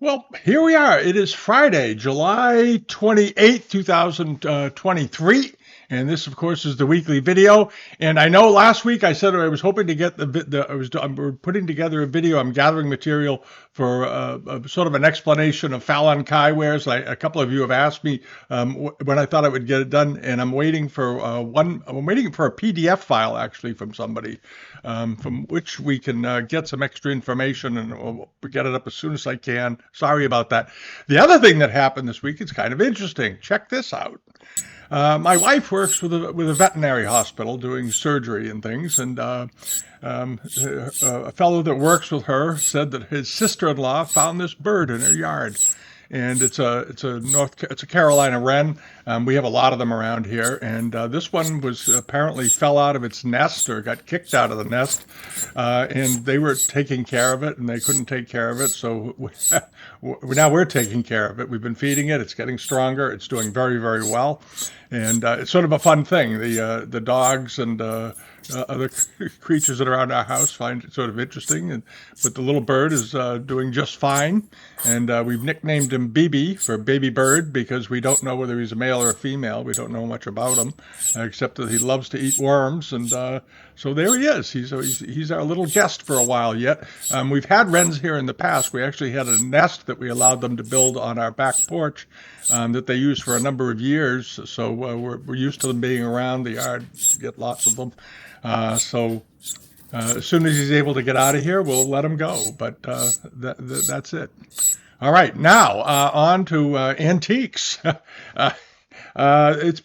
Well, here we are. It is Friday, July 28th, 2023. And this, of course, is the weekly video. And I know last week I said I was hoping to get we're putting together a video. I'm gathering material for sort of an explanation of Fallon Kai wares. A couple of you have asked me when I thought I would get it done. And I'm waiting for I'm waiting for a PDF file actually from somebody from which we can get some extra information, and we'll get it up as soon as I can. Sorry about that. The other thing that happened this week is kind of interesting. Check this out. My wife works with a veterinary hospital doing surgery and things, and a fellow that works with her said that his sister-in-law found this bird in her yard. And it's a Carolina wren. We have a lot of them around here, and this one was apparently fell out of its nest or got kicked out of the nest, and they were taking care of it, and they couldn't take care of it, so now we're taking care of it. We've been feeding it. It's getting stronger. It's doing very, very well, and it's sort of a fun thing. The dogs and other creatures that are around our house find it sort of interesting, but the little bird is doing just fine, and we've nicknamed him BB for baby bird because we don't know whether he's a male or a female. We don't know much about him, except that he loves to eat worms, and so there he is. He's our little guest for a while yet. We've had wrens here in the past. We actually had a nest that we allowed them to build on our back porch that they used for a number of years, so we're used to them being around the yard. We get lots of them. So as soon as he's able to get out of here, we'll let him go. But that's it. All right, now on to antiques. It's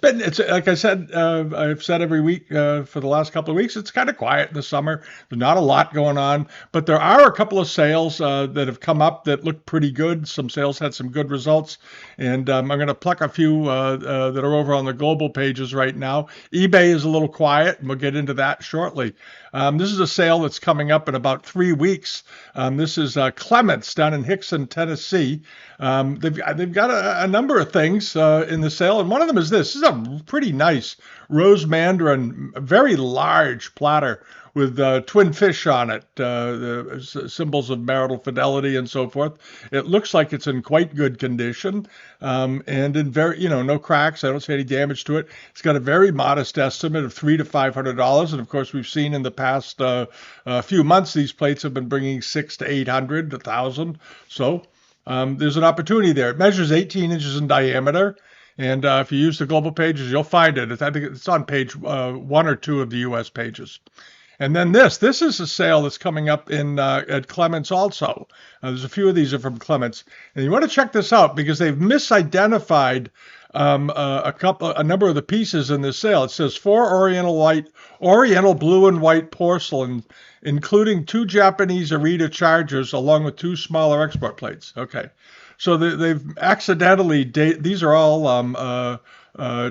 like I said, I've said every week for the last couple of weeks, it's kind of quiet in the summer. There's not a lot going on, but there are a couple of sales that have come up that look pretty good. Some sales had some good results, and I'm going to pluck a few that are over on the global pages right now. eBay is a little quiet, and we'll get into that shortly. This is a sale that's coming up in about 3 weeks. This is Clements down in Hickson, Tennessee. They've got a number of things in the sale, and one of them is this. This is a pretty nice rose mandarin, very large platter with twin fish on it, the symbols of marital fidelity and so forth. It looks like it's in quite good condition, and in no cracks. I don't see any damage to it. It's got a very modest estimate of $300 to $500, and of course we've seen in the past few months these plates have been bringing $600 to $800, $1,000. So there's an opportunity there. It measures 18 inches in diameter. And if you use the global pages, you'll find it. I think it's on page 1 or 2 of the U.S. pages. And then this is a sale that's coming up in at Clements also. There's a few of these are from Clements. And you want to check this out because they've misidentified a number of the pieces in this sale. It says 4 Oriental blue and white porcelain, including 2 Japanese Arita chargers, along with 2 smaller export plates. Okay. So they've accidentally, these are all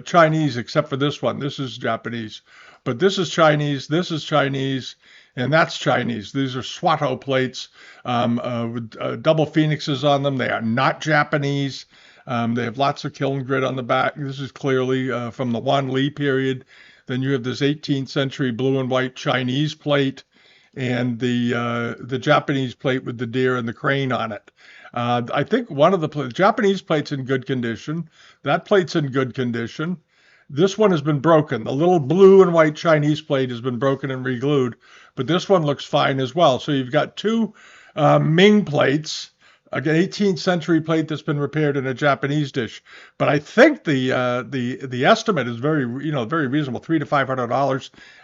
Chinese except for this one. This is Japanese. But this is Chinese, and that's Chinese. These are Swato plates with double phoenixes on them. They are not Japanese. They have lots of kiln grit on the back. This is clearly from the Wan Li period. Then you have this 18th century blue and white Chinese plate and the Japanese plate with the deer and the crane on it. I think one of the Japanese plate's in good condition. That plate's in good condition. This one has been broken. The little blue and white Chinese plate has been broken and re-glued, but this one looks fine as well. So you've got 2 Ming plates, an 18th century plate that's been repaired in a Japanese dish. But I think the estimate is very reasonable, $300 to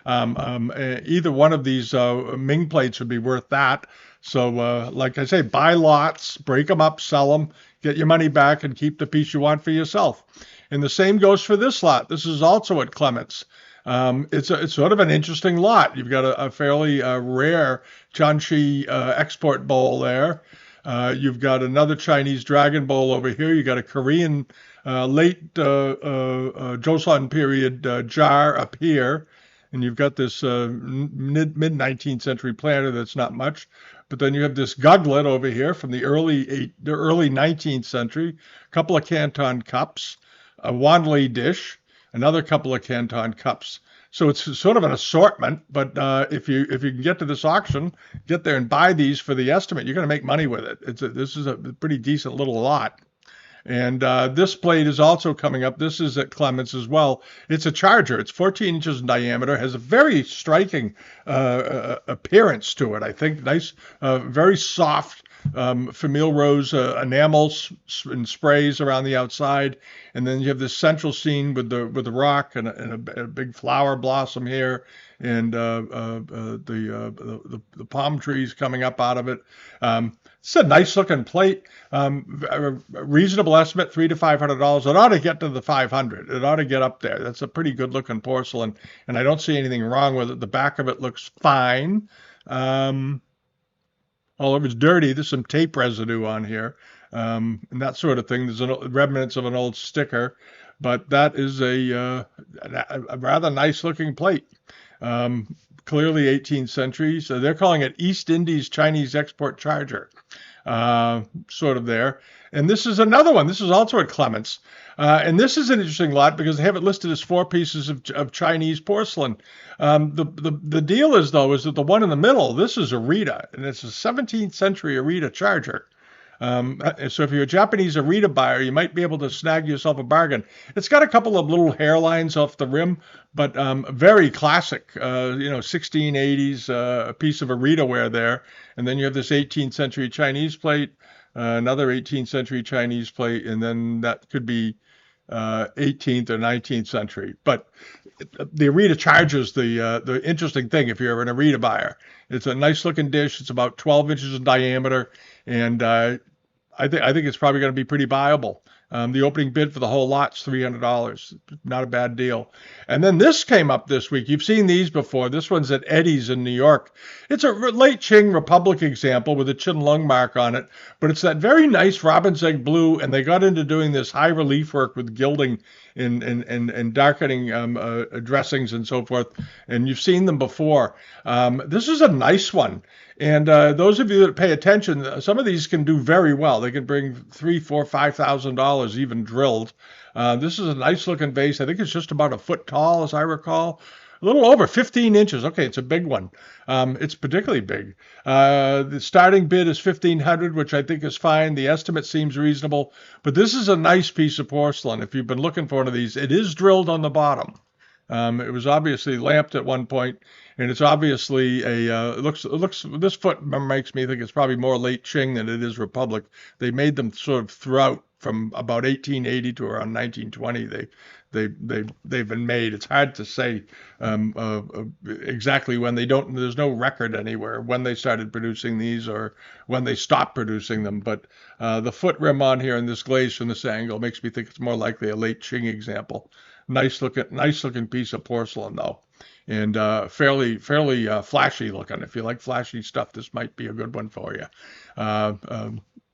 $500. Either one of these Ming plates would be worth that. So like I say, buy lots, break them up, sell them, get your money back, and keep the piece you want for yourself. And the same goes for this lot. This is also at Clements. It's sort of an interesting lot. You've got a fairly rare Chanshi export bowl there. You've got another Chinese dragon bowl over here. You've got a Korean late Joseon period jar up here. And you've got this mid 19th century planter that's not much. But then you have this guglet over here from the early 19th century, a couple of Canton cups, a Wan Li dish, another couple of Canton cups. So it's sort of an assortment. But if you can get to this auction, get there and buy these for the estimate, you're going to make money with it. This is a pretty decent little lot. And this plate is also coming up. This is at Clements as well. It's a charger. It's 14 inches in diameter. Has a very striking appearance to it. I think nice, very soft famille rose enamel and sprays around the outside, and then you have this central scene with the rock and a big flower blossom here, and the palm trees coming up out of it. It's a nice looking plate. A reasonable estimate, $300 to $500. It ought to get to the 500. It ought to get up there. That's a pretty good looking porcelain, and I don't see anything wrong with it. The back of it looks fine. Although if it's dirty, there's some tape residue on here, and that sort of thing. There's remnants of an old sticker, but that is a rather nice looking plate. Clearly 18th century. So they're calling it East Indies Chinese export charger, sort of there. And this is another one. This is also at Clements. And this is an interesting lot because they have it listed as 4 pieces of Chinese porcelain. The deal is, though, is that the one in the middle, this is a Rita, and it's a 17th century Arita charger. So if you're a Japanese Arita buyer, you might be able to snag yourself a bargain. It's got a couple of little hairlines off the rim, but very classic, 1680s, a piece of Arita ware there. And then you have this 18th century Chinese plate, another 18th century Chinese plate, and then that could be 18th or 19th century. But the Arita charger's the interesting thing if you're an Arita buyer. It's a nice looking dish. It's about 12 inches in diameter, and I think it's probably going to be pretty viable. The opening bid for the whole lot's $300. Not a bad deal. And then this came up this week. You've seen these before. This one's at Eddie's in New York. It's a late Qing Republic example with a Qianlong mark on it, but it's that very nice robin's egg blue, and they got into doing this high relief work with gilding and darkening dressings and so forth. And you've seen them before. This is a nice one. And those of you that pay attention, some of these can do very well. They can bring $3,000, $4,000, $5,000 even drilled. This is a nice looking vase. I think it's just about a foot tall, as I recall. A little over 15 inches. Okay, it's a big one. It's particularly big. The starting bid is $1,500, which I think is fine. The estimate seems reasonable. But this is a nice piece of porcelain. If you've been looking for one of these, it is drilled on the bottom. It was obviously lamped at one point, and it's obviously it looks this foot makes me think it's probably more late Qing than it is Republic. They made them sort of throughout from about 1880 to around 1920. They've been made. It's hard to say exactly when they don't. There's no record anywhere when they started producing these or when they stopped producing them. But the foot rim on here and this glaze from this angle makes me think it's more likely a late Qing example. Nice looking piece of porcelain though, and fairly flashy looking. If you like flashy stuff, this might be a good one for you.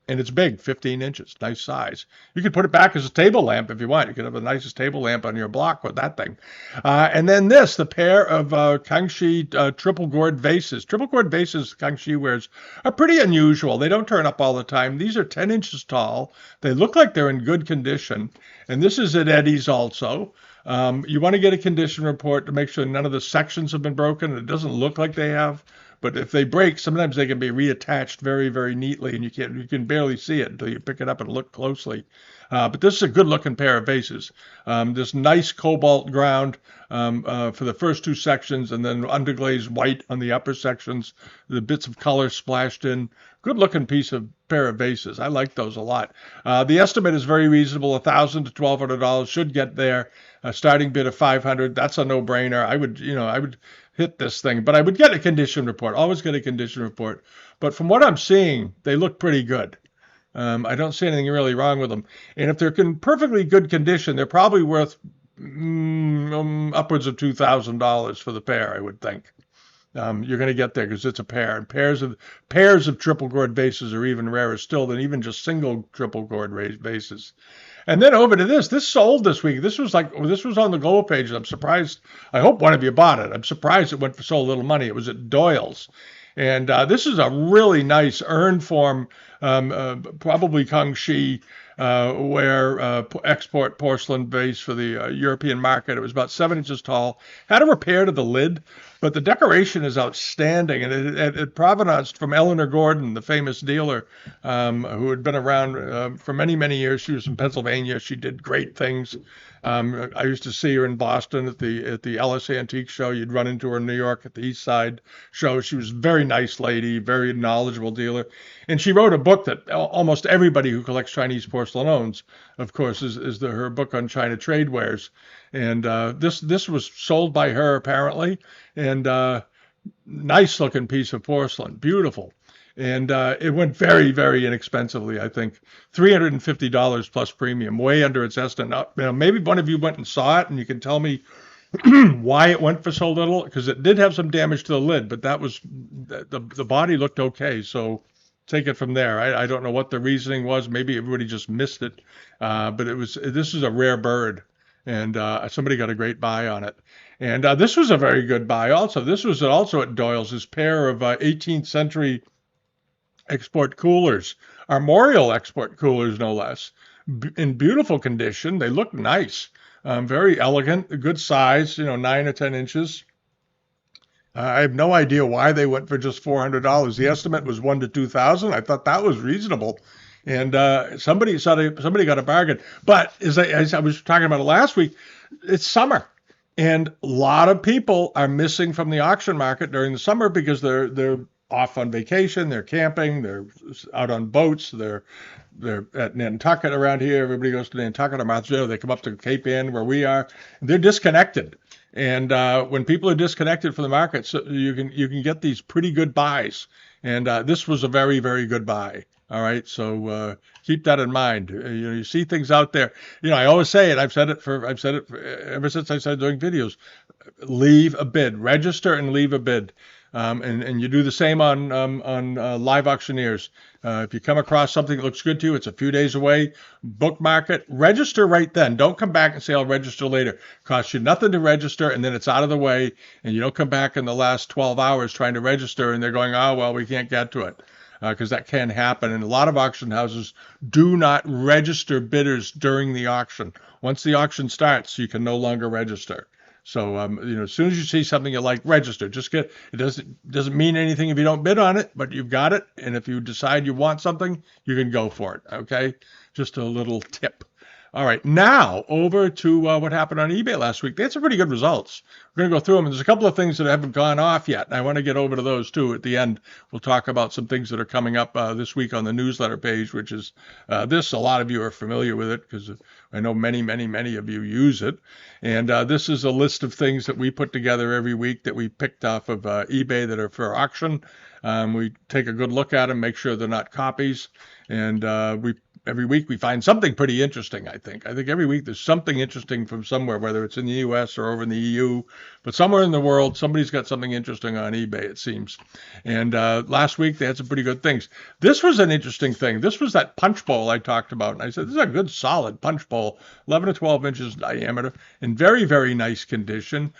And it's big, 15 inches, nice size. You could put it back as a table lamp if you want. You could have the nicest table lamp on your block with that thing. And then the pair of Kangxi triple gourd vases. Triple gourd vases Kangxi wears are pretty unusual. They don't turn up all the time. These are 10 inches tall. They look like they're in good condition. And this is at Eddie's also. You want to get a condition report to make sure none of the sections have been broken. It doesn't look like they have. But if they break, sometimes they can be reattached very, very neatly, and you can barely see it until you pick it up and look closely. But this is a good-looking pair of vases. This nice cobalt ground for the first 2 sections, and then underglazed white on the upper sections. The bits of color splashed in. Good-looking pair of vases. I like those a lot. The estimate is very reasonable. $1,000 to $1,200 should get there. A starting bid of $500. That's a no-brainer. I would hit this thing, but I would get a condition report. Always get a condition report. But from what I'm seeing, they look pretty good. I don't see anything really wrong with them. And if they're in perfectly good condition, they're probably worth upwards of $2,000 for the pair, I would think. You're going to get there because it's a pair. And pairs of triple gourd vases are even rarer still than even just single triple gourd vases. And then over to this. This sold this week. This was on the Global page. I'm surprised. I hope one of you bought it. I'm surprised it went for so little money. It was at Doyle's. And this is a really nice urn form, probably Kangxi, where export porcelain vase for the European market. It was about 7 inches tall. Had a repair to the lid, but the decoration is outstanding, and it provenanced from Eleanor Gordon, the famous dealer, who had been around for many, many years. She was from Pennsylvania. She did great things. I used to see her in Boston at the Ellis Antique Show. You'd run into her in New York at the East Side Show. She was a very nice lady, very knowledgeable dealer, and she wrote a book that almost everybody who collects Chinese porcelain owns. Of course, is her book on China trade wares, and this was sold by her apparently, and nice looking piece of porcelain, beautiful. And it went very, very inexpensively. I think $350 plus premium, way under its estimate. Maybe one of you went and saw it, and you can tell me why it went for so little. Because it did have some damage to the lid, but that was the body looked okay. So take it from there. I don't know what the reasoning was. Maybe everybody just missed it. But this is a rare bird, and somebody got a great buy on it. And this was a very good buy also. This was also at Doyle's, this pair of 18th century export coolers, armorial export coolers, no less, in beautiful condition. They look nice, very elegant, good size, 9 or 10 inches. I have no idea why they went for just $400. The estimate was 1 to 2,000. I thought that was reasonable, and somebody got a bargain. But as I was talking about it last week, it's summer. And a lot of people are missing from the auction market during the summer because they're off on vacation, they're camping, they're out on boats, they're at Nantucket around here. Everybody goes to Nantucket or Montreal. They come up to Cape Ann where we are. They're disconnected, and when people are disconnected from the market, so you can get these pretty good buys. And this was a very, very good buy. All right, so keep that in mind. You see things out there. I always say it. I've said it ever since I started doing videos. Leave a bid, register and leave a bid. And you do the same on live auctioneers. If you come across something that looks good to you, it's a few days away, bookmark it, register right then. Don't come back and say, I'll register later. Costs you nothing to register, and then it's out of the way, and you don't come back in the last 12 hours trying to register, and they're going, oh, well, we can't get to it. Because that can happen. And a lot of auction houses do not register bidders during the auction. Once the auction starts, you can no longer register. So, as soon as you see something you like, register. It doesn't mean anything if you don't bid on it, but you've got it. And if you decide you want something, you can go for it. Okay. Just a little tip. All right, now over to what happened on eBay last week. They had some pretty good results. We're going to go through them. And there's a couple of things that haven't gone off yet, and I want to get over to those too at the end. We'll talk about some things that are coming up this week on the newsletter page, which is this. A lot of you are familiar with it because I know many, many, many of you use it. And this is a list of things that we put together every week that we picked off of eBay that are for auction. We take a good look at them, make sure they're not copies, and every week we find something pretty interesting, I think. I think every week there's something interesting from somewhere, whether it's in the U.S. or over in the EU. But somewhere in the world, somebody's got something interesting on eBay, it seems. And last week they had some pretty good things. This was an interesting thing. This was that punch bowl I talked about. And I said, this is a good, solid punch bowl, 11 to 12 inches diameter, in very, very nice condition.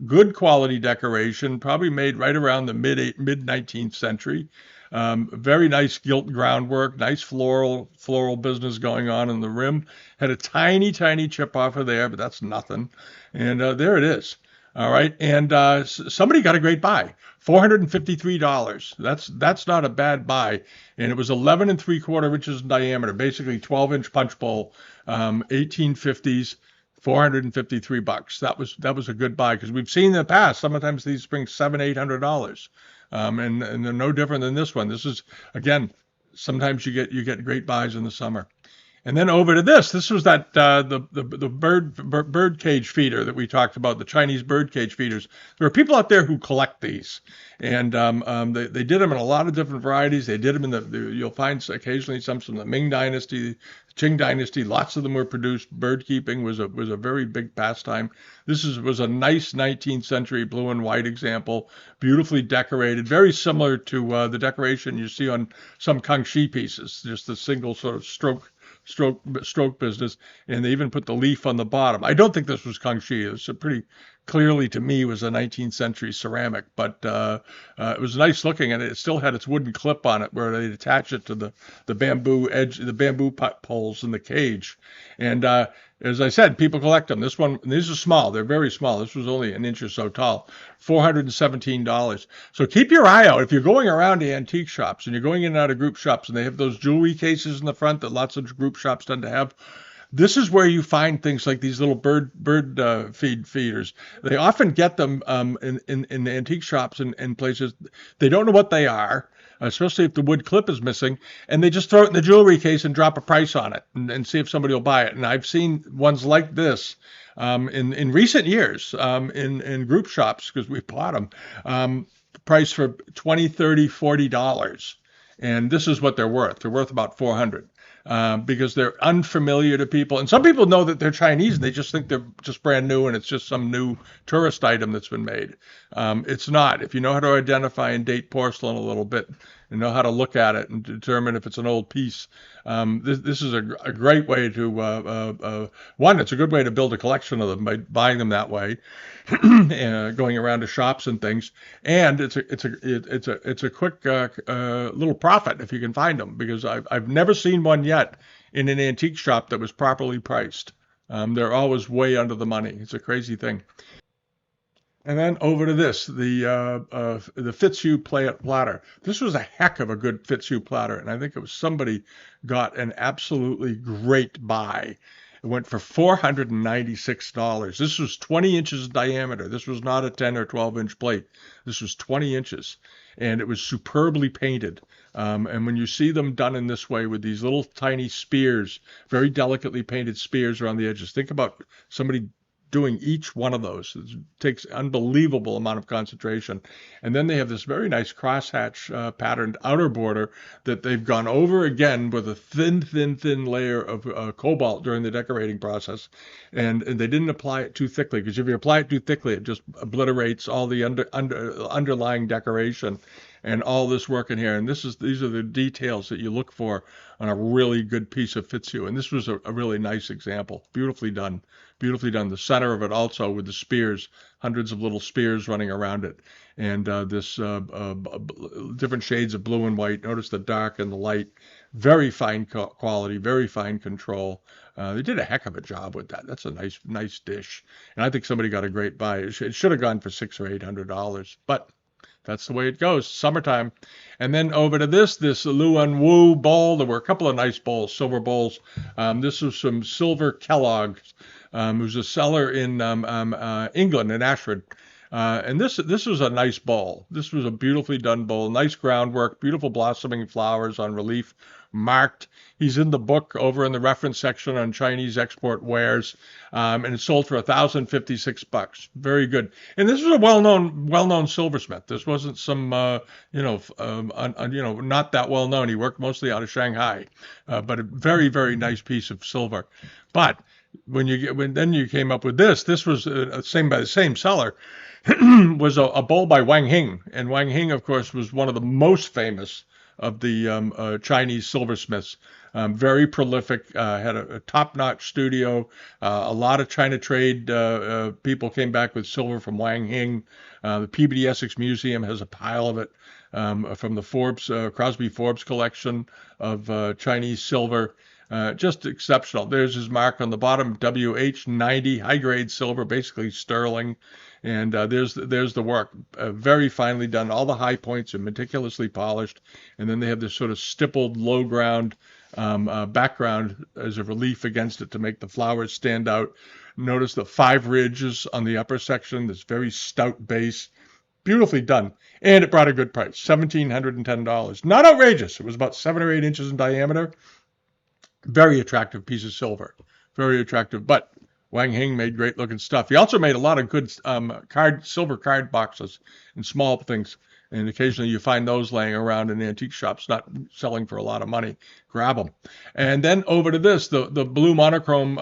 Good quality decoration, probably made right around the mid-19th century. Very nice gilt groundwork, nice floral business going on in the rim. Had a tiny, tiny chip off of there, but that's nothing. And there it is. All right. And somebody got a great buy, $453. That's not a bad buy. And it was 11 3/4 inches in diameter, basically 12-inch punch bowl, 1850s. $453. That was a good buy because we've seen in the past. Sometimes these bring $700-800. And they're no different than this one. This is, again, sometimes you get great buys in the summer. And then over to this. This was that the bird cage feeder that we talked about, the Chinese bird cage feeders. There are people out there who collect these, and they did them in a lot of different varieties. They did them you'll find occasionally some from the Ming Dynasty, Qing Dynasty. Lots of them were produced. Bird keeping was a very big pastime. This was a nice 19th century blue and white example, beautifully decorated, very similar to the decoration you see on some Kangxi pieces, just a single sort of stroke business, and they even put the leaf on the bottom. I don't think this was Kangxi. It's a pretty clearly to me was a 19th century ceramic, but it was nice looking, and it still had its wooden clip on it where they'd attach it to the bamboo edge, the bamboo poles in the cage. And as I said, people collect them. This one, these are small. They're very small. This was only an inch or so tall. $417. So keep your eye out if you're going around to antique shops and you're going in and out of group shops, and they have those jewelry cases in the front that lots of group shops tend to have. This is where you find things like these little bird feeders. They often get them in the antique shops and places. They don't know what they are, especially if the wood clip is missing, and they just throw it in the jewelry case and drop a price on it and see if somebody will buy it. And I've seen ones like this in recent years in group shops because we bought them, priced for 20, 30, $40. And this is what they're worth. They're worth about 400 because they're unfamiliar to people. And some people know that they're Chinese and they just think they're just brand new and it's just some new tourist item that's been made. It's not. If you know how to identify and date porcelain a little bit and know how to look at it and determine if it's an old piece, this is a great way to, one, it's a good way to build a collection of them by buying them that way. Going around to shops and things, and it's a quick little profit if you can find them, because I've never seen one yet in an antique shop that was properly priced. They're always way under the money. It's a crazy thing. And then over to this, the Fitzhugh platter. This was a heck of a good Fitzhugh platter, and I think it was somebody got an absolutely great buy. It went for $496. This was 20 inches in diameter. This was not a 10 or 12-inch plate. This was 20 inches, and it was superbly painted. And when you see them done in this way with these little tiny spears, very delicately painted spears around the edges, think about somebody doing each one of those. It takes unbelievable amount of concentration. And then they have this very nice crosshatch patterned outer border that they've gone over again with a thin layer of cobalt during the decorating process. And they didn't apply it too thickly, because if you apply it too thickly, it just obliterates all the underlying decoration and all this work in here. And these are the details that you look for on a really good piece of Fitzhugh. And this was a really nice example. Beautifully done. Beautifully done. The center of it also with the spears, hundreds of little spears running around it. And this different shades of blue and white. Notice the dark and the light. Very fine quality, very fine control. They did a heck of a job with that. That's a nice dish. And I think somebody got a great buy. It should have gone for $600 or $800, but that's the way it goes. Summertime. And then over to this Luan Wu bowl. There were a couple of nice bowls, silver bowls. This was some silver Kellogg's, who's a seller in England, in Ashford. And this was a nice bowl. This was a beautifully done bowl. Nice groundwork, beautiful blossoming flowers on relief, marked. He's in the book over in the reference section on Chinese export wares, and it sold for $1,056. Very good. And this was a well-known silversmith. This wasn't some not that well known. He worked mostly out of Shanghai, but a very, very nice piece of silver. But when you came up with this was same by the same seller. Was a bowl by Wang Hing, and Wang Hing, of course, was one of the most famous of the Chinese silversmiths. Very prolific, had a top-notch studio. A lot of China trade people came back with silver from Wang Hing. The Peabody Essex Museum has a pile of it from the Crosby Forbes collection of Chinese silver. Just exceptional. There's his mark on the bottom, WH90, high-grade silver, basically sterling. And there's the work, very finely done. All the high points are meticulously polished. And then they have this sort of stippled low ground background as a relief against it to make the flowers stand out. Notice the 5 ridges on the upper section, this very stout base. Beautifully done. And it brought a good price, $1,710. Not outrageous. It was about 7 or 8 inches in diameter. Very attractive piece of silver. Very attractive. But Wang Hing made great looking stuff. He also made a lot of good silver card boxes and small things. And occasionally you find those laying around in antique shops, not selling for a lot of money. Grab them. And then over to this, the blue monochrome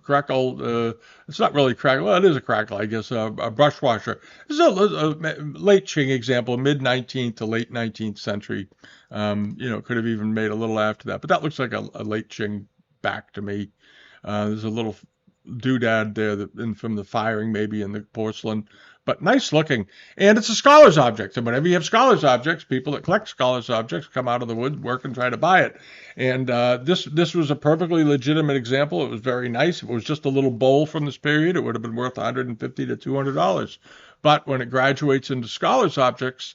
crackle. It's not really crackle. Well, it is a crackle, I guess. A brush washer. This is a late Qing example, mid 19th to late 19th century. Could have even made a little after that, but that looks like a late Qing back to me. There's a little doodad there and from the firing maybe in the porcelain, but nice looking. And it's a scholar's object. And whenever you have scholar's objects, people that collect scholar's objects come out of the woodwork and try to buy it. And this was a perfectly legitimate example. It was very nice. If it was just a little bowl from this period, it would have been worth $150 to $200. But when it graduates into scholar's objects,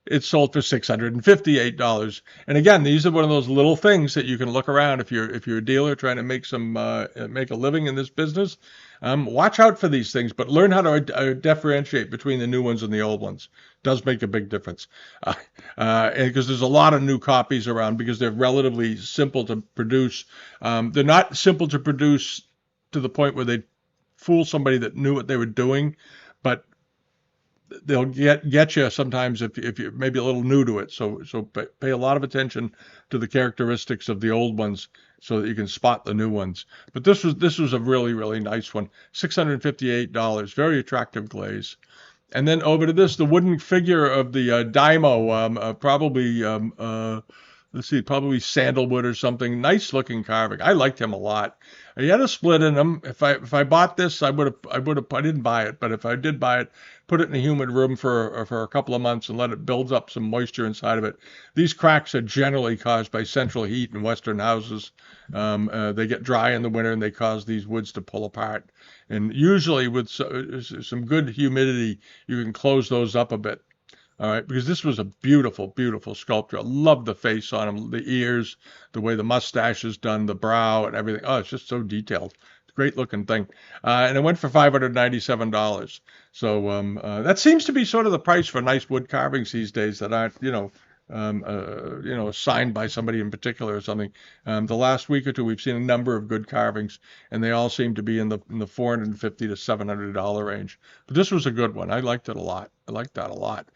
it sold for $658. And again, these are one of those little things that you can look around if you're a dealer trying to make a living in this business. Watch out for these things, but learn how to differentiate between the new ones and the old ones. Does make a big difference, because there's a lot of new copies around because they're relatively simple to produce. They're not simple to produce to the point where they fool somebody that knew what they were doing, but they'll get you sometimes if you're maybe a little new to it. So pay a lot of attention to the characteristics of the old ones so that you can spot the new ones. But this was a really, really nice one. $658, very attractive glaze. And then over to this, the wooden figure of the Daimo, let's see, probably sandalwood or something. Nice looking carving. I liked him a lot. He had a split in him. If I bought this, I didn't buy it, but if I did buy it, put it in a humid room for a couple of months and let it build up some moisture inside of it. These cracks are generally caused by central heat in Western houses. They get dry in the winter and they cause these woods to pull apart. And usually with some good humidity, you can close those up a bit. All right, because this was a beautiful, beautiful sculpture. I love the face on him, the ears, the way the mustache is done, the brow, and everything. Oh, it's just so detailed. Great looking thing. And it went for $597. So that seems to be sort of the price for nice wood carvings these days that aren't, signed by somebody in particular or something. The last week or two, we've seen a number of good carvings, and they all seem to be in the $450 to $700 range. But this was a good one. I liked it a lot. I liked that a lot.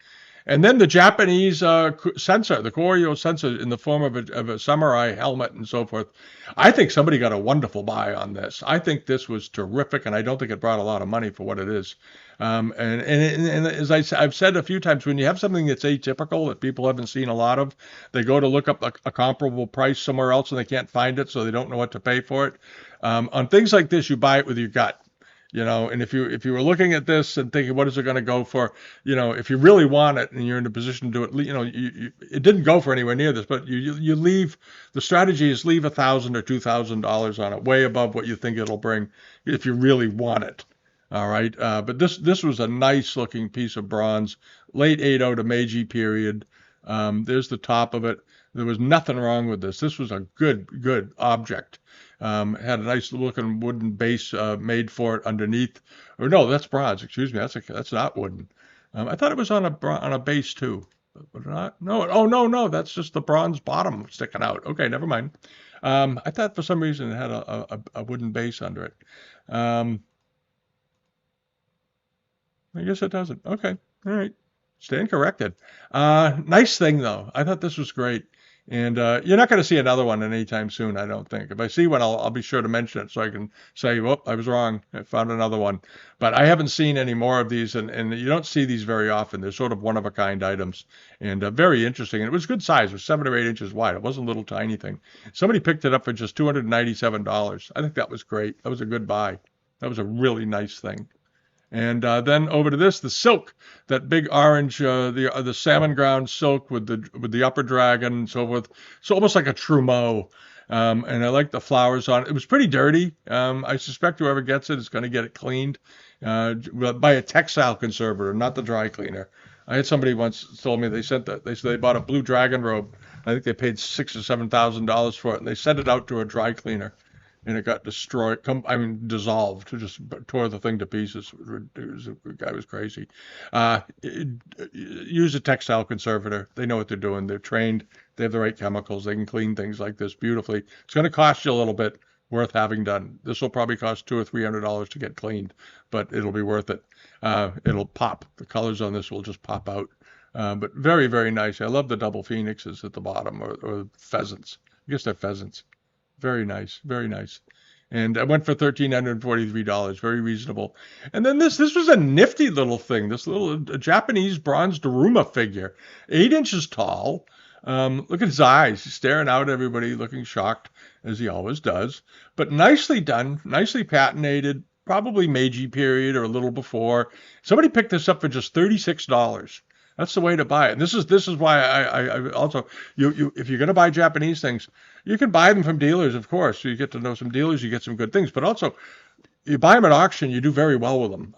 And then the Japanese sensor, the Koryo sensor in the form of a samurai helmet and so forth. I think somebody got a wonderful buy on this. I think this was terrific, and I don't think it brought a lot of money for what it is. And as I've said a few times, when you have something that's atypical that people haven't seen a lot of, they go to look up a comparable price somewhere else and they can't find it, so they don't know what to pay for it. On things like this, you buy it with your gut. And if you were looking at this and thinking, what is it going to go for? If you really want it and you're in a position to do it, it didn't go for anywhere near this, but you leave. The strategy is leave $1,000 or $2,000 on it, way above what you think it'll bring if you really want it. All right, but this was a nice looking piece of bronze, late Edo to Meiji period. There's the top of it. There was nothing wrong with this. This was a good object. Had a nice looking wooden base made for it underneath. Or no, that's bronze. Excuse me. That's not wooden. I thought it was on a base too. But not. No. Oh no. That's just the bronze bottom sticking out. Okay, never mind. I thought for some reason it had a wooden base under it. I guess it doesn't. Okay. All right. Stand corrected. Nice thing though. I thought this was great. And you're not going to see another one anytime soon, I don't think. If I see one, I'll be sure to mention it so I can say, "Whoop, I was wrong. I found another one." But I haven't seen any more of these, and you don't see these very often. They're sort of one-of-a-kind items, and very interesting. And it was good size. It was 7 or 8 inches wide. It wasn't a little tiny thing. Somebody picked it up for just $297. I think that was great. That was a good buy. That was a really nice thing. And then over to this, the silk, that big orange, the salmon ground silk with the upper dragon and so forth. It's almost like a trumeau. And I like the flowers on it. It was pretty dirty. I suspect whoever gets it is going to get it cleaned by a textile conservator, not the dry cleaner. I had somebody once told me they said they bought a blue dragon robe. I think they paid $6,000 or $7,000 for it, and they sent it out to a dry cleaner. And it got destroyed. Dissolved. It just tore the thing to pieces. The guy was crazy. Use a textile conservator. They know what they're doing. They're trained. They have the right chemicals. They can clean things like this beautifully. It's going to cost you a little bit. Worth having done. This will probably cost $200 or $300 to get cleaned, but it'll be worth it. It'll pop. The colors on this will just pop out. But very, very nice. I love the double phoenixes at the bottom, or pheasants. I guess they're pheasants. Very nice, very nice. And I went for $1,343, very reasonable. And then this was a nifty little thing, this little Japanese bronze Daruma figure, 8 inches tall, Look at his eyes. He's staring out at everybody, looking shocked, as he always does. But nicely done, nicely patinated, probably Meiji period or a little before. Somebody picked this up for just $36. That's the way to buy it. And this is why I also you if you're going to buy Japanese things, you can buy them from dealers, of course. You get to know some dealers, you get some good things. But also you buy them at auction, you do very well with them.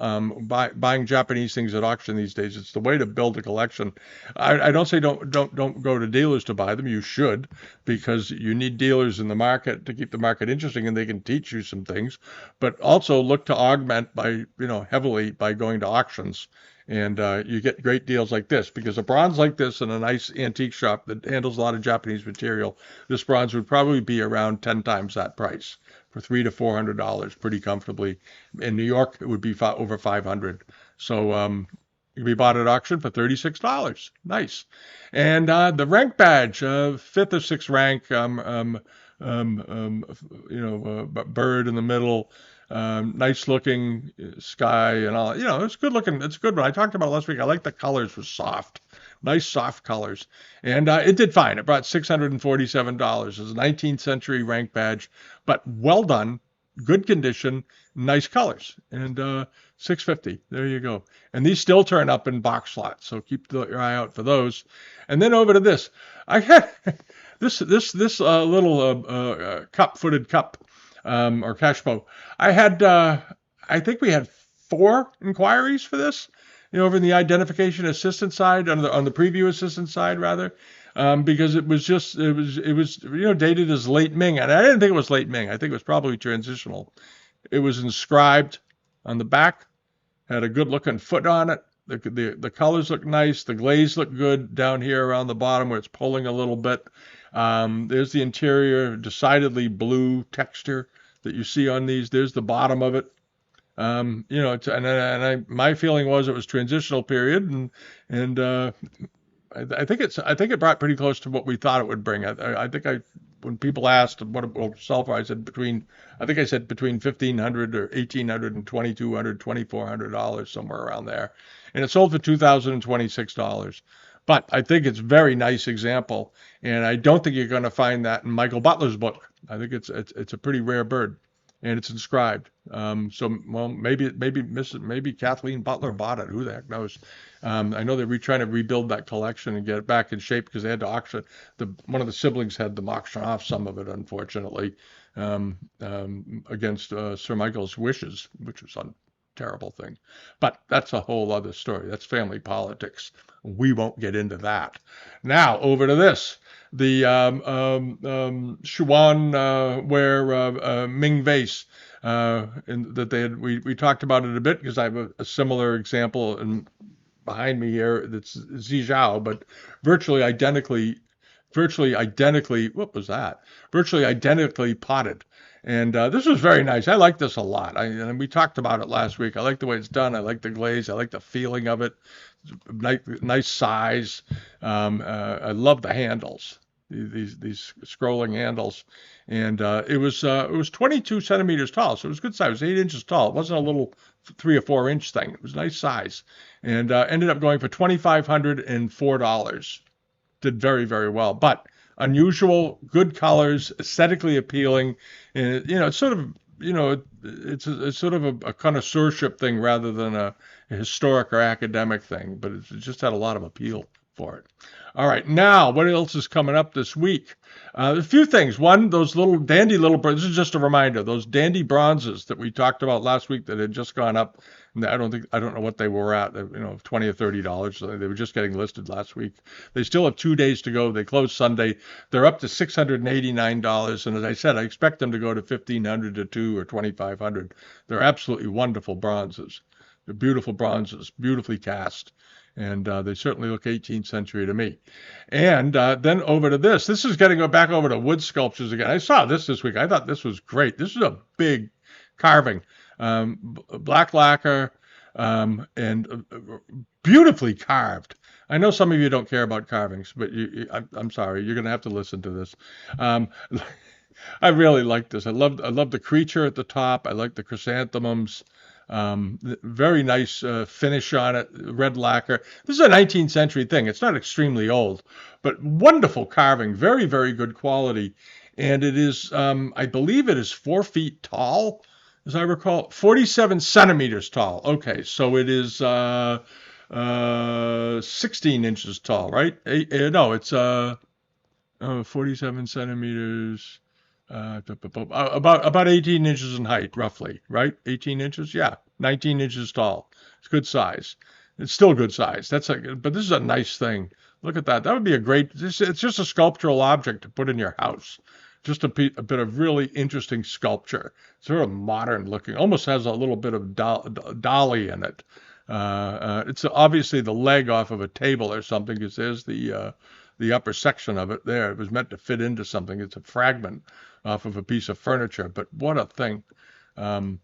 Buying Japanese things at auction these days, it's the way to build a collection. I don't say don't go to dealers to buy them. You should, because you need dealers in the market to keep the market interesting, and they can teach you some things. But also look to augment by heavily by going to auctions. And you get great deals like this, because a bronze like this in a nice antique shop that handles a lot of Japanese material, this bronze would probably be around 10 times that price for $300 to $400 pretty comfortably. In New York, it would be over 500. So it can be bought at auction for $36. Nice. And the rank badge, fifth or sixth rank, bird in the middle, nice looking sky and all. It's good looking. It's good. But I talked about it last week. I like the colors were soft, nice soft colors, and it did fine. It brought $647. It's a 19th century rank badge, but well done, good condition, nice colors, and 650. There you go. And these still turn up in box slots, so keep your eye out for those. And then over to this. I had this little footed cup or cashbow. I think we had 4 inquiries for this. Over in the identification assistant side, on the preview assistant side rather, because it was dated as late Ming, and I didn't think it was late Ming. I think it was probably transitional. It was inscribed on the back, had a good looking foot on it. The colors look nice. The glaze looked good down here around the bottom where it's pulling a little bit. There's the interior, decidedly blue texture that you see on these. There's the bottom of it. My feeling was it was transitional period, and I think it brought pretty close to what we thought it would bring. I think when people asked what it will sell for, I said between $1,500 or $1,800 and $2,200, $2,400, somewhere around there, and it sold for $2,026. But I think it's a very nice example, and I don't think you're going to find that in Michael Butler's book. I think it's a pretty rare bird, and it's inscribed. Maybe Kathleen Butler bought it. Who the heck knows? I know they're trying to rebuild that collection and get it back in shape, because they had to auction. One of the siblings had them auction off some of it, unfortunately, against Sir Michael's wishes, which was a terrible thing. But that's a whole other story. That's family politics. We won't get into that. Now over to this. The Shuan ware Ming vase. That they had, we talked about it a bit, because I have a similar example behind me here that's Zizhao, but virtually identically, what was that? Virtually identically potted. And this was very nice. I like this a lot. And we talked about it last week. I like the way it's done. I like the glaze. I like the feeling of it. Nice size. I love the handles. These scrolling handles, and it was 22 centimeters tall, so it was good size. It was 8 inches tall. It wasn't a little 3 or 4 inch thing. It was nice size, and ended up going for $2,504. Did very, very well, but unusual, good colors, aesthetically appealing, and it's sort of it's sort of a connoisseurship thing rather than a historic or academic thing, but it just had a lot of appeal for it. All right, now what else is coming up this week? A few things. One, those little dandy little bronzes. This is just a reminder. Those dandy bronzes that we talked about last week that had just gone up. I don't know what they were at. $20 or $30. So they were just getting listed last week. They still have 2 days to go. They close Sunday. They're up to $689. And as I said, I expect them to go to $1,500 to $2,000 or $2,500. They're absolutely wonderful bronzes. They're beautiful bronzes, beautifully cast. And they certainly look 18th century to me. And then over to this. This is getting back over to wood sculptures again. I saw this week. I thought this was great. This is a big carving. Black lacquer and beautifully carved. I know some of you don't care about carvings, but I'm sorry. You're going to have to listen to this. I really like this. I love the creature at the top. I like the chrysanthemums. Very nice finish on it, red lacquer. This is a 19th century thing. It's not extremely old, but wonderful carving, very, very good quality. And it is, I believe it is 4 feet tall, as I recall, 47 centimeters tall. Okay, so it is 16 inches tall, right? No, it's 47 centimeters, about 18 inches in height, roughly, right? 18 inches, yeah, 19 inches tall. It's good size. It's still good size. But this is a nice thing. Look at that. That would be a great. It's just a sculptural object to put in your house. Just a bit of really interesting sculpture. Sort of modern looking. Almost has a little bit of dolly in it. It's obviously the leg off of a table or something, because there's the upper section of it there. It was meant to fit into something. It's a fragment off of a piece of furniture, but what a thing. Um,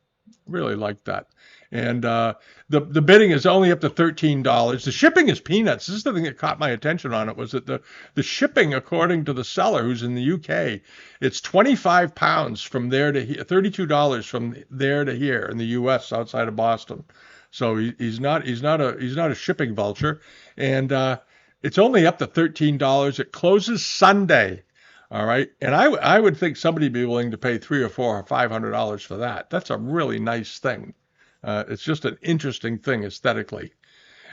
Really like that. And the bidding is only up to $13. The shipping is peanuts. This is the thing that caught my attention on it, was that the shipping, according to the seller who's in the UK, it's 25 pounds from there to here, $32 from there to here in the US outside of Boston. So he's not a shipping vulture, and it's only up to $13. It closes Sunday. All right, and I would think somebody would be willing to pay $300 or $400 or $500 for that. That's a really nice thing. It's just an interesting thing aesthetically.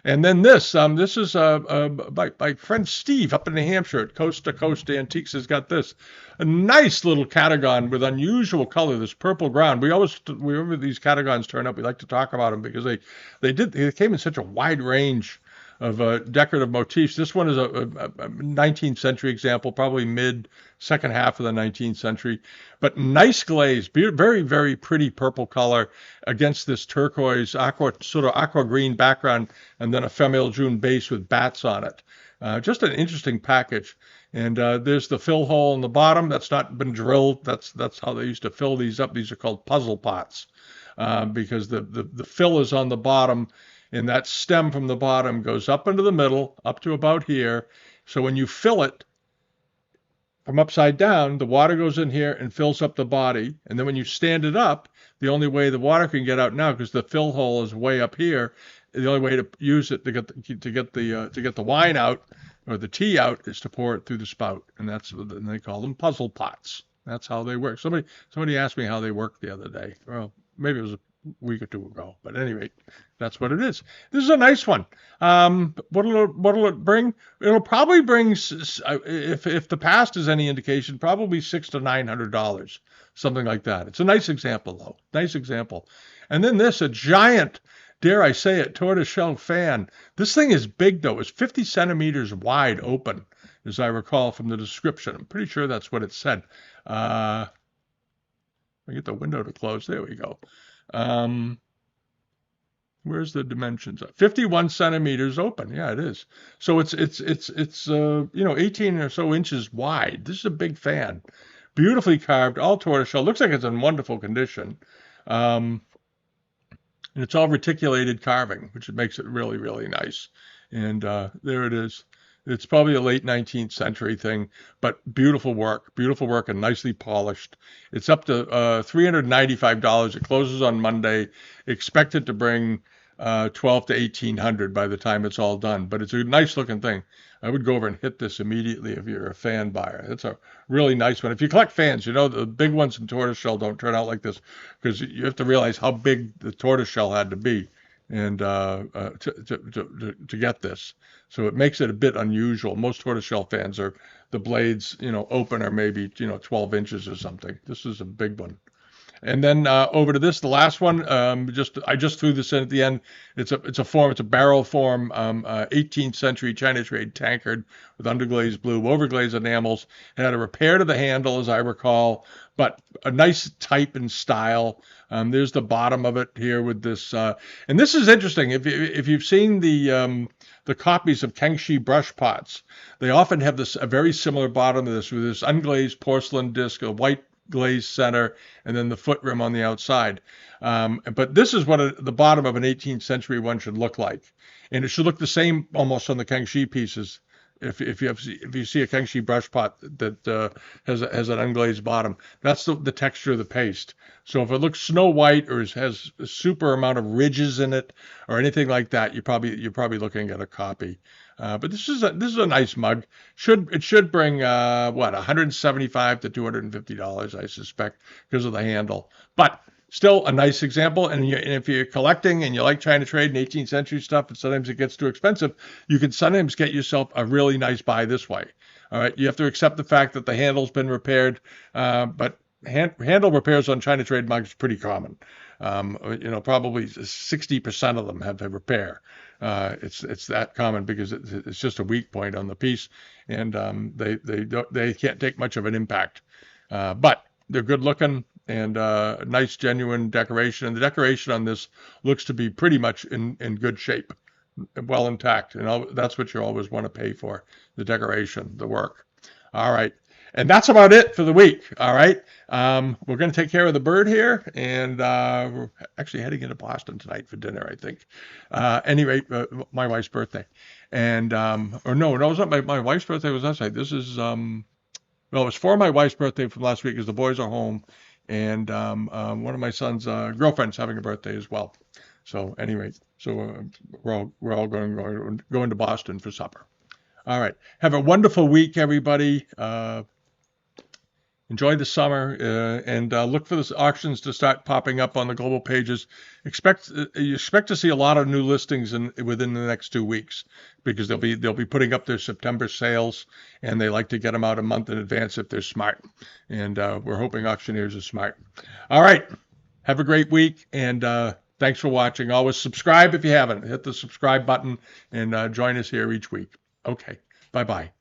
And then this is my friend Steve up in New Hampshire at Coast to Coast Antiques has got this, a nice little catagon with unusual color, this purple ground. Whenever these catagons turn up, we like to talk about them because they came in such a wide range of decorative motifs. This one is a 19th century example, probably mid second half of the 19th century, but nice glaze, very, very pretty purple color against this turquoise sort of aqua green background, and then a Femelle June base with bats on it. Just an interesting package. And there's the fill hole in the bottom. That's not been drilled. That's how they used to fill these up. These are called puzzle pots because the fill is on the bottom, and that stem from the bottom goes up into the middle, up to about here. So when you fill it from upside down, the water goes in here and fills up the body. And then when you stand it up, the only way the water can get out now, because the fill hole is way up here, the only way to use it to get the wine out or the tea out is to pour it through the spout, and they call them puzzle pots. That's how they work. Somebody asked me how they work the other day. Well, maybe it was a week or two ago, but at any rate, that's what it is. This is a nice one. What'll it bring? It'll probably bring, if the past is any indication, probably $600 to $900, something like that. It's a nice example, though. Nice example. And then a giant, dare I say it, tortoiseshell fan. This thing is big, though. It's 50 centimeters wide open, as I recall from the description. I'm pretty sure that's what it said. I get the window to close. There we go. Where's the dimensions? 51 centimeters open. Yeah, it is. So it's 18 or so inches wide. This is a big fan. Beautifully carved, all tortoiseshell. Looks like it's in wonderful condition. And it's all reticulated carving, which makes it really, really nice. And there it is. It's probably a late 19th century thing, but beautiful work and nicely polished. It's up to $395. It closes on Monday. Expected to bring 12 to 1800 by the time it's all done, but it's a nice looking thing. I would go over and hit this immediately if you're a fan buyer. It's a really nice one. If you collect fans, the big ones in tortoiseshell don't turn out like this, because you have to realize how big the tortoiseshell had to be and to get this. So it makes it a bit unusual. Most tortoiseshell fans are the blades, open or maybe 12 inches or something. This is a big one. And then over to this, the last one. I just threw this in at the end. It's a barrel form, 18th century China trade tankard with underglazed blue, overglazed enamels. It had a repair to the handle, as I recall, but a nice type and style. There's the bottom of it here with this, and this is interesting. If you've seen the copies of Kangxi brush pots, they often have a very similar bottom to this, with this unglazed porcelain disc, a white glazed center, and then the foot rim on the outside. But this is what the bottom of an 18th century one should look like. And it should look the same almost on the Kangxi pieces If you see a Kangxi brush pot that has an unglazed bottom, that's the texture of the paste. So if it looks snow white or has a super amount of ridges in it or anything like that, you're probably looking at a copy. But this is a nice mug. It should bring what, $175 to $250, I suspect, because of the handle. But still a nice example. And if you're collecting and you like China trade and 18th century stuff, and sometimes it gets too expensive, you can sometimes get yourself a really nice buy this way. All right, you have to accept the fact that the handle's been repaired, but handle repairs on China trade mugs is pretty common. Probably 60% of them have a repair. It's that common because it's just a weak point on the piece, and they can't take much of an impact. But they're good looking and nice, genuine decoration. And the decoration on this looks to be pretty much in good shape, well intact. And that's what you always want to pay for, the decoration, the work. All right. And that's about it for the week. All right. We're going to take care of the bird here. And we're actually heading into Boston tonight for dinner, I think. Anyway, my wife's birthday. And, or no, it's not my wife's birthday. Was that night? This is, well, it was for my wife's birthday from last week because the boys are home. And one of my son's girlfriend's having a birthday as well. So anyway, we're all going to Boston for supper. All right. Have a wonderful week, everybody. Enjoy the summer and look for the auctions to start popping up on the global pages. You expect to see a lot of new listings within the next 2 weeks because they'll be putting up their September sales, and they like to get them out a month in advance if they're smart. And we're hoping auctioneers are smart. All right. Have a great week, and thanks for watching. Always subscribe if you haven't. Hit the subscribe button and join us here each week. Okay. Bye-bye.